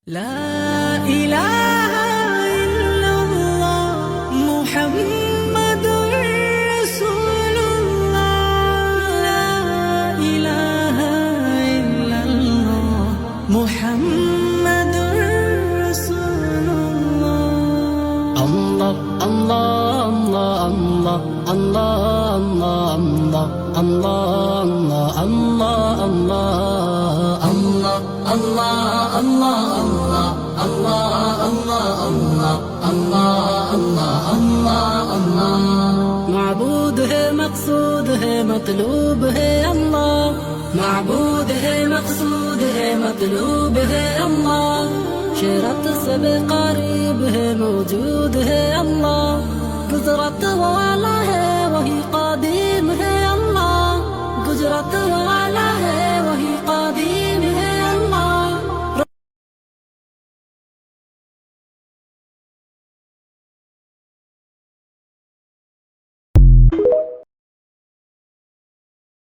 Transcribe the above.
لا إله إلا الله محمد رسول الله. لا إله إلا الله محمد رسول الله. الله الله الله الله الله الله الله الله الله الله الله الله. معبود ہے مقصود ہے مطلوب ہے اللہ. معبود ہے مقصود ہے مطلوب ہے اللہ. شرط سب قریب ہے موجود ہے اللہ. قدرت والا